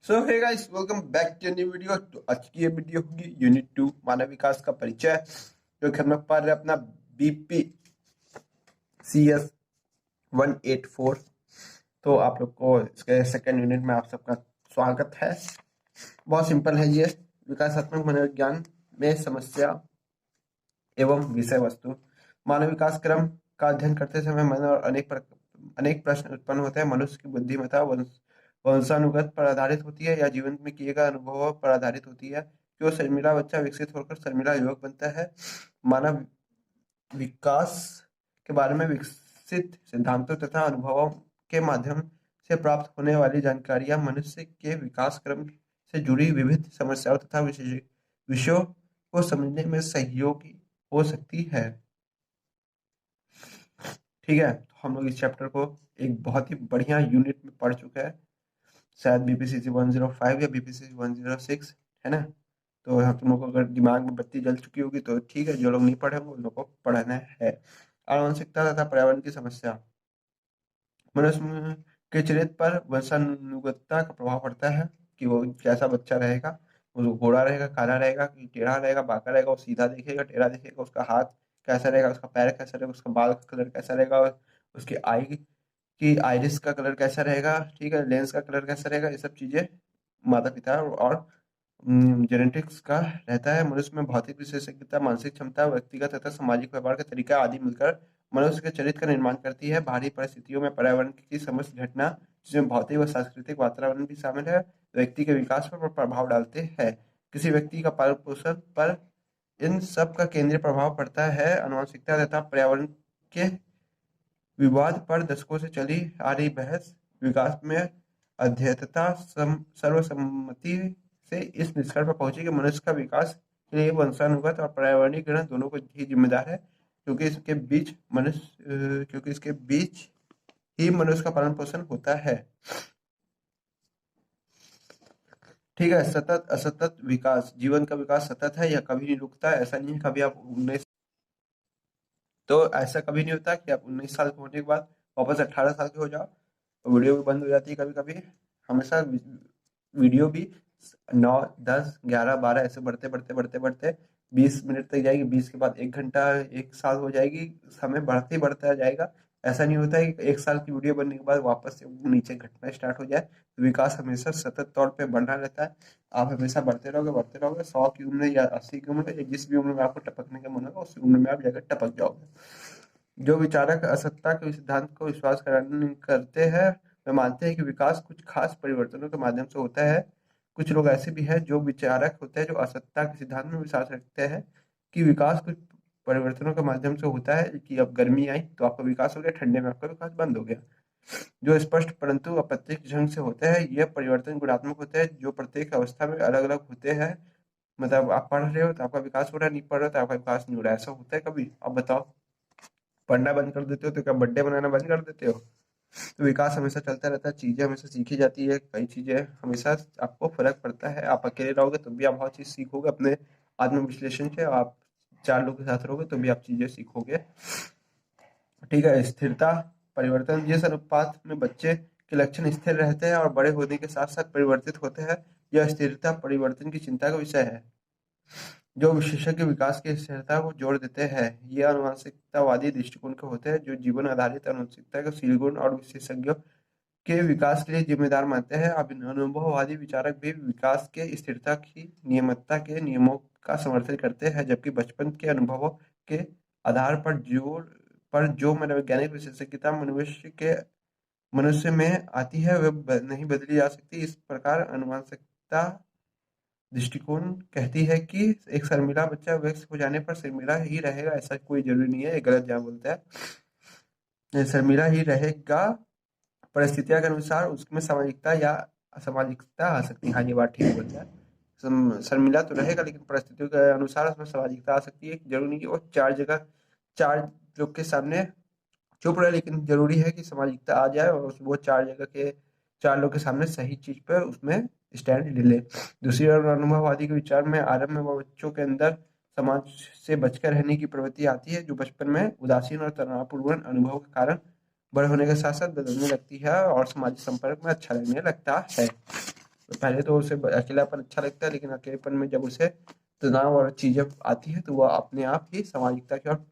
So hey guys, welcome back to new video. तो आज की ये वीडियो होगी यूनिट 2 मानव विकास का परिचय, जो कि हम लोग पढ़ रहे हैं अपना बीपी CS 184। तो आप लोग को इसके सेकेंड यूनिट में आप सबका स्वागत है। बहुत सिंपल है ये। विकासात्मक मनोविज्ञान में समस्या एवं विषय वस्तु। मानव विकास क्रम का अध्ययन करते समय मन और अनेक प्रश्न उत्पन्न होते हैं। मनुष्य की बुद्धिमत्ता वंशानुगत पर आधारित होती है या जीवन में किए गए अनुभवों पर आधारित होती है। जो शर्मिला बच्चा विकसित होकर शर्मिला युवक बनता है। मानव विकास के बारे में विकसित सिद्धांतों तथा अनुभवों के माध्यम से प्राप्त होने वाली जानकारियां मनुष्य के विकास क्रम से जुड़ी विविध समस्याओं तथा विषयों को समझने में सहयोगी हो सकती है। ठीक है, तो हम लोग इस चैप्टर को एक बहुत ही बढ़िया यूनिट में पढ़ चुके हैं। शायद बीपीसीसी 105 या बीपीसीसी 106 है ना। तो हम तुम लोग को अगर दिमाग में बत्ती जल चुकी होगी तो ठीक है, जो लोग नहीं पढ़े होंगे उन लोग को पढ़ना है। आनुवंशिकता तथा पर्यावरण की समस्या। मनुष्य के चरित्र पर वंशानुगतता का प्रभाव पड़ता है कि वो कैसा बच्चा रहेगा। वो घोड़ा रहेगा, काला रहेगा, कि टेढ़ा रहेगा, बांका रहेगा, वो सीधा दिखेगा, टेढ़ा दिखेगा, उसका हाथ कैसा रहेगा, उसका पैर कैसा रहेगा, उसका बाल का कलर कैसा रहेगा, उसकी आई की आइरिस का कलर कैसा रहेगा, ठीक है, लेंस का कलर कैसा रहेगा। ये सब चीजें माता पिता और जेनेटिक्स का रहता है। मनुष्य में भौतिक विशेषज्ञता, मानसिक क्षमता, व्यक्तिगत तथा सामाजिक व्यवहार के तरीका आदि मिलकर मनुष्य के चरित्र का निर्माण करती है। बाहरी परिस्थितियों में पर्यावरण की समस्त घटना, जिसमें भौतिक व सांस्कृतिक वातावरण भी शामिल है, व्यक्ति के विकास पर प्रभाव डालते हैं। किसी व्यक्ति का पालन पोषण पर इन सब का केंद्रीय प्रभाव पड़ता है। आनुवंशिकता तथा पर्यावरण के विवाद पर दशकों से चली आ रही बहस विकास में अध्येता सर्वसम्मति से इस निष्कर्ष पर पहुंची कि मनुष्य का विकास के लिए वंशानुगत और पर्यावरणीय गुण दोनों को ही जिम्मेदार है, क्योंकि इसके बीच ही मनुष्य का पालन पोषण होता है। ठीक है, सतत असतत विकास। जीवन का विकास सतत है, यह कभी नहीं रुकता। ऐसा नहीं है कभी आप 19 तो ऐसा कभी नहीं होता कि आप 19 साल के होने के बाद वापस 18 साल के हो जाओ। वीडियो भी बंद हो जाती है कभी कभी। हमेशा वीडियो भी 9, 10, 11, 12 ऐसे बढ़ते बढ़ते बढ़ते बढ़ते 20 मिनट तक जाएगी। 20 के बाद 1 घंटा, 1 साल हो जाएगी। समय बढ़ते ही बढ़ता जाएगा। ऐसा नहीं होता है कि 1 साल की वीडियो बनने के बाद वापस से नीचे घटना स्टार्ट हो जाए। विकास हमेशा सतत तौर पे बढ़ना रहता है। आप हमेशा बढ़ते रहोगे 100 की उम्र या 80 की उम्र या जिस भी उम्र में आपको टपकने का मन होगा उस उम्र में आप जाकर टपक जाओगे। जो विचारक असत्ता के सिद्धांत को विश्वास करते हैं, वे मानते हैं कि विकास कुछ खास परिवर्तनों के माध्यम से होता है। कुछ लोग ऐसे भी हैं जो विचारक होते हैं, जो असत्ता के सिद्धांत में विश्वास रखते हैं कि विकास कुछ परिवर्तनों के माध्यम से होता है, कि अब गर्मी आई तो आपका विकास हो गया, ठंडे में आपका विकास बंद हो गया। जो स्पष्ट परंतु अप्रत्यक्ष ढंग से होते हैं, यह परिवर्तन गुणात्मक होते हैं, जो प्रत्येक अवस्था में अलग अलग होते हैं। मतलब आप पढ़ रहे हो तो आपका विकास हो रहा है, नहीं पढ़ रहे हो तो आपका विकास नहीं हो रहा है। ऐसा होता है कभी? अब बताओ, पढ़ना बंद कर देते हो तो क्या बर्थडे बनाना बंद कर देते हो? तो विकास हमेशा चलता रहता है, चीजें हमेशा सीखी जाती है, कई चीजें हमेशा आपको फर्क पड़ता है। आप अकेले रहोगे तो भी आप बहुत चीज सीखोगे अपने आत्म विश्लेषण से। आप 4 लोग के साथ रहोगे तो भी आप चीजें सीखोगे। ठीक है, स्थिरता परिवर्तन। जिस अनुपात में बच्चे के लक्षण स्थिर रहते हैं और बड़े होने के साथ साथ परिवर्तित होते हैं, यह स्थिरता परिवर्तन की चिंता का विषय है। जो विशेषज्ञ विकास की स्थिरता को जोड़ देते हैं, ये आनुवंशिकतावादी दृष्टिकोण के होते हैं, जो जीवन आधारित आनुवंशिकता को शील गुण और विशेषज्ञों के विकास के लिए जिम्मेदार मानते हैं। अब अनुभववादी विचारक भी विकास के स्थिरता की नियमितता के नियमों का समर्थन करते हैं, जबकि बचपन के अनुभवों के आधार पर जो मनोवैज्ञानिक विशेषज्ञता मनुष्य में आती है, वह नहीं बदली जा सकती। इस प्रकार आनुवंशिकता दृष्टिकोण कहती है कि एक शर्मिला बच्चा विकसित हो जाने पर शर्मिला ही रहेगा, ऐसा कोई जरूरी नहीं है। ये गलत जहाँ बोलता है, शर्मिला ही रहेगा। परिस्थितियों के अनुसार उसमें सामाजिकता या असामाजिकता आ सकती है। हाँ, ये बात ठीक बोलता है। शर्मिला तो रहेगा, लेकिन परिस्थितियों के अनुसार उसमें सामाजिकता आ सकती है। जरूरी नहीं कि वो 4 लोग के सामने चुप रहे, लेकिन जरूरी है कि सामाजिकता आ जाए और वो 4 लोग के सामने सही चीज पर उसमें स्टैंड ले ले। दूसरी ओर अनुभववादी के विचार में आरंभ में वो बच्चों के अंदर समाज से बचकर रहने की प्रवृत्ति आती है, जो बचपन में उदासीन और तनावपूर्ण अनुभव के कारण बड़े होने के साथ साथ बदलने लगती है और सामाजिक संपर्क में अच्छा लगने लगता है। पहले तो उसे अकेलापन अच्छा लगता है, लेकिन अकेलेपन में जब उसे तनाव और चीजें आती है तो वह अपने आप ही सामाजिकता की ओर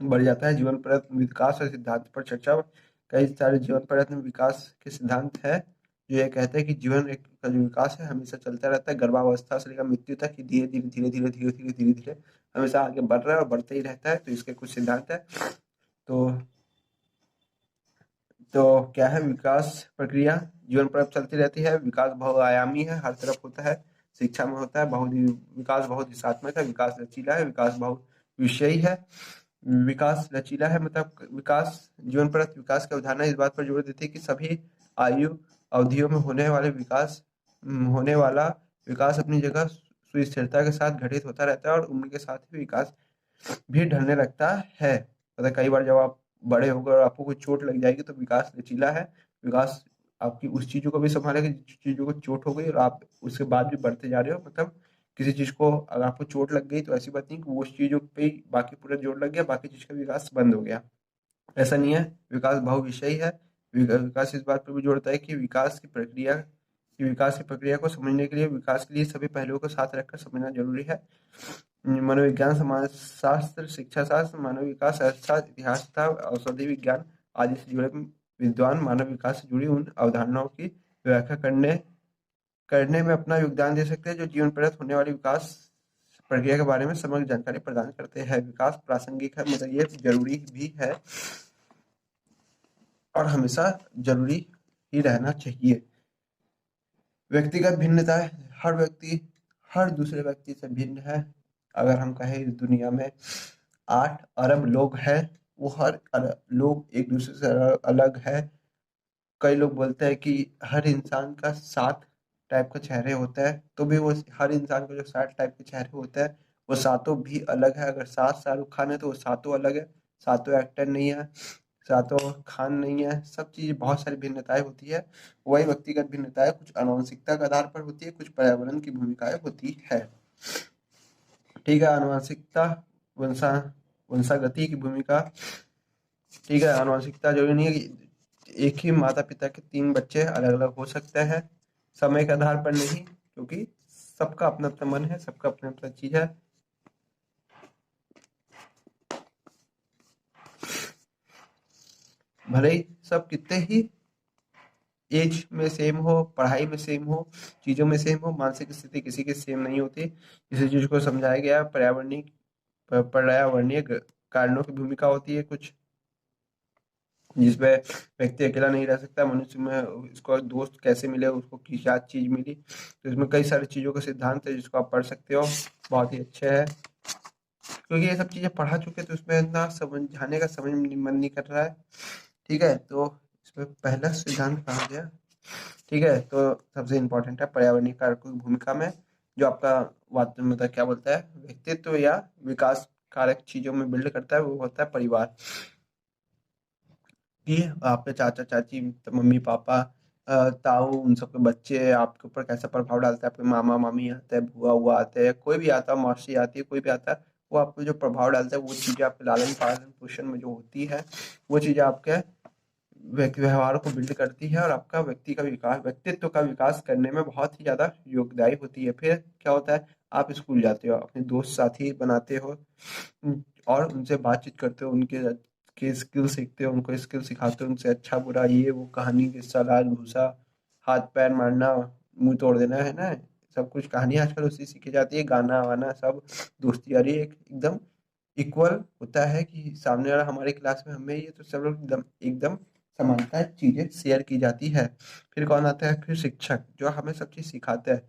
बढ़ जाता है। जीवन पर्यंत विकास और सिद्धांत पर चर्चा। कई सारे जीवन पर्यंत विकास के सिद्धांत है जो ये कहते हैं कि जीवन एक का जो विकास है हमेशा चलता रहता है, गर्भावस्था से लेकर मृत्यु तक, कि धीरे धीरे धीरे धीरे धीरे धीरे धीरे धीरे हमेशा आगे बढ़ रहा है और बढ़ते ही रहता है। तो इसके कुछ सिद्धांत है। तो तो क्या है विकास प्रक्रिया? जीवन पर चलती रहती है। विकास बहुआयामी है, हर तरफ होता है। शिक्षा में होता है विकास बहुत दिशात्मक है, विकास लचीला है, विकास बहुत विषयी है। विकास लचीला है मतलब विकास जीवन पर विकास के अवधारणा इस बात पर जोर देती है कि सभी आयु अवधियों में होने वाला विकास अपनी जगह सुस्थिरता के साथ घटित होता रहता है, और उम्र के साथ ही विकास भी ढलने लगता है। मतलब कई बार जब आप बड़े हो गए और आपको कोई चोट लग जाएगी तो विकास लचीला है। विकास आपकी उस चीजों को भी संभालेगा जिस चीजों को चोट हो गई और आप उसके बाद भी बढ़ते जा रहे हो। मतलब किसी चीज को अगर आपको चोट लग गई तो ऐसी बात नहीं कि वो उस चीजों पे ही बाकी पूरा जोर लग गया, बाकी चीज का विकास बंद हो गया। ऐसा नहीं है। विकास बहुविषयी है। विकास इस बात पर भी जोड़ता है कि विकास की प्रक्रिया को समझने के लिए विकास के लिए सभी पहलुओं को साथ रखकर समझना जरूरी है। मनोविज्ञान, समाजशास्त्र, शिक्षा शास्त्र, मानव विकास, अर्थशास्त्र, इतिहास, औषधि विज्ञान आदि से जुड़े विद्वान मानव विकास से जुड़ी उन अवधारणाओं की व्याख्या करने करने में अपना योगदान दे सकते हैं जो जीवन पर्यंत होने वाली विकास प्रक्रिया के बारे में समग्र जानकारी प्रदान करते हैं। विकास प्रासंगिक है, मतलब ये जरूरी भी है और हमेशा जरूरी ही रहना चाहिए। व्यक्तिगत भिन्नताएं। हर व्यक्ति हर दूसरे व्यक्ति से भिन्न है। अगर हम कहें इस दुनिया में 8 अरब लोग हैं, वो लोग एक दूसरे से अलग है। कई लोग बोलते हैं कि हर इंसान का 7 टाइप का चेहरे होता है, तो भी वो हर इंसान का जो 7 टाइप के चेहरे होते हैं वो सातों भी अलग है। अगर 7 शाहरुख खान है तो वो सातों अलग है, सातों एक्टर नहीं है, सातों खान नहीं है। सब चीज़ बहुत सारी भिन्नताएं होती है। वही व्यक्तिगत भिन्नताएं कुछ आनुवंशिकता के आधार पर होती है, कुछ पर्यावरण की भूमिकाएं होती है। ठीक है, आनुवंशिकता, वंशा वंशागति की भूमिका। ठीक है, आनुवंशिकता जरूरी नहीं है कि एक ही माता पिता के 3 बच्चे अलग अलग हो सकते हैं, समय के आधार पर नहीं, क्योंकि सबका अपना अपना मन है, सबका अपना अपना चीज है। भले ही सब कितने ही एज में सेम हो, पढ़ाई में सेम हो, चीजों में सेम हो, मानसिक स्थिति किसी की सेम नहीं होती। इसी चीज को समझाया गया। पर्यावरणीय कारणों की भूमिका होती है कुछ, जिसमें व्यक्ति अकेला नहीं रह सकता। मनुष्य में उसको दोस्त कैसे मिले, उसको क्या चीज मिली, तो इसमें कई सारी चीजों का सिद्धांत है जिसको आप पढ़ सकते हो, बहुत ही अच्छे है। क्योंकि ये सब चीजें पढ़ा चुके तो उसमें इतना समझाने का मन नहीं कर रहा है। ठीक है, तो इसमें पहला सिद्धांत कहा गया। ठीक है, तो सबसे इम्पोर्टेंट है पर्यावरणीय कारकों की भूमिका में जो आपका मतलब क्या बोलता है, व्यक्तित्व या विकास कारक चीजों में बिल्ड करता है, वो होता है परिवार। कि आपके चाचा चाची, मम्मी पापा, ताऊ, उन सब के बच्चे आपके ऊपर कैसा प्रभाव डालता है। आपके मामा मामी आते हैं, बुआ हुआ आते हैं, कोई भी आता है, मौसी आती है, कोई भी आता है, वो आपको जो प्रभाव डालता है वो चीजें आपके लालन पालन पोषण में जो होती है वो चीजें आपके व्यवहार को बिल्ड करती है और आपका व्यक्तित्व का विकास करने में बहुत ही ज्यादा योगदायी होती है। फिर क्या होता है, आप स्कूल जाते हो, अपने दोस्त साथी बनाते हो, और उनसे बातचीत करते हो, उनके के स्किल सीखते हो, उनको स्किल सिखाते हो, उनसे अच्छा बुरा ये वो कहानी, किस्सा, लाज घूसा, हाथ पैर मारना, मुंह तोड़ देना, है ना, सब कुछ कहानी आजकल उसी सीखी जाती है। गाना वाना सब, दोस्ती यारी एक एकदम इक्वल होता है कि सामने वाला हमारी क्लास में हमें, ये तो सब लोग एकदम एकदम समानता चीजें शेयर की जाती है। फिर कौन आता है, फिर शिक्षक जो हमें सब चीज सिखाते हैं,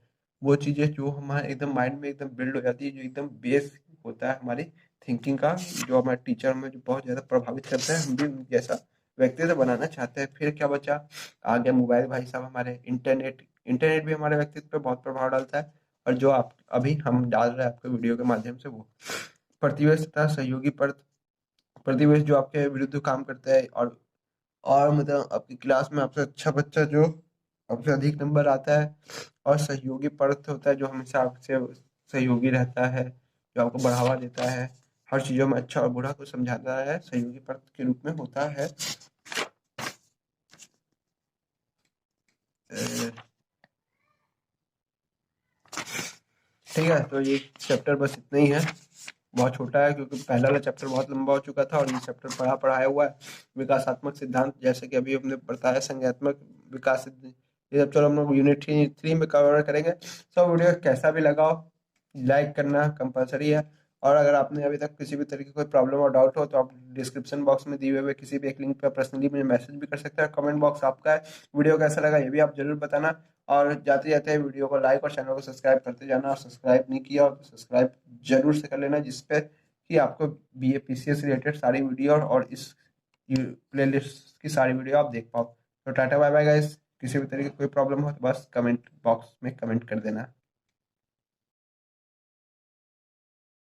वो चीजें जो हमारे एकदम माइंड में एकदम बिल्ड हो जाती है, जो एकदम बेस होता है हमारी थिंकिंग का, जो हमारे टीचर में जो बहुत ज्यादा प्रभावित करता है, हम भी उनके जैसा व्यक्तित्व बनाना चाहते हैं। फिर क्या बचा, आ गया मोबाइल भाई साहब, हमारे इंटरनेट इंटरनेट भी हमारे व्यक्तित्व पे बहुत प्रभाव डालता है, और जो आप अभी हम डाल रहे हैं आपके वीडियो के माध्यम से वो प्रतिवेश तथा सहयोगी प्रतिवेश जो आपके विरुद्ध काम करता है, और मतलब आपकी क्लास में आपसे अच्छा बच्चा जो आपसे अधिक नंबर आता है, और सहयोगी पर्थ होता है जो हमेशा आपसे सहयोगी रहता है, जो आपको बढ़ावा देता है, हर चीजों में अच्छा और बुरा को समझाता है, सहयोगी पर्थ के रूप में होता है। अ, ठीक है, तो ये चैप्टर बस इतना ही है, बहुत छोटा है क्योंकि पहला वाला चैप्टर बहुत लंबा हो चुका था और ये चैप्टर पढ़ाया हुआ है। विकासात्मक सिद्धांत जैसे कि अभी हमने बताया, संज्ञात्मक विकास सिद्धांत, ये सब चलो हम लोग यूनिट 3 में कवर करेंगे। सब वीडियो कैसा भी लगाओ, लाइक करना कंपलसरी है। और अगर आपने अभी तक किसी भी तरह की कोई प्रॉब्लम और डाउट हो तो आप डिस्क्रिप्शन बॉक्स में दिए हुए किसी भी एक लिंक पर पर्सनली मुझे मैसेज भी कर सकते हैं। कमेंट बॉक्स आपका है। वीडियो कैसा लगा ये भी आप जरूर बताना। और जाते जाते वीडियो को लाइक और चैनल को सब्सक्राइब करते जाना, और सब्सक्राइब नहीं किया हो तो सब्सक्राइब जरूर से कर लेना, जिसपे कि आपको B A P C S related सारी वीडियो और इस प्लेलिस्ट की सारी वीडियो आप देख पाओ। तो टाटा बाय बाय गाइस। किसी भी तरह की कोई प्रॉब्लम हो तो बस कमेंट बॉक्स में कमेंट कर देना।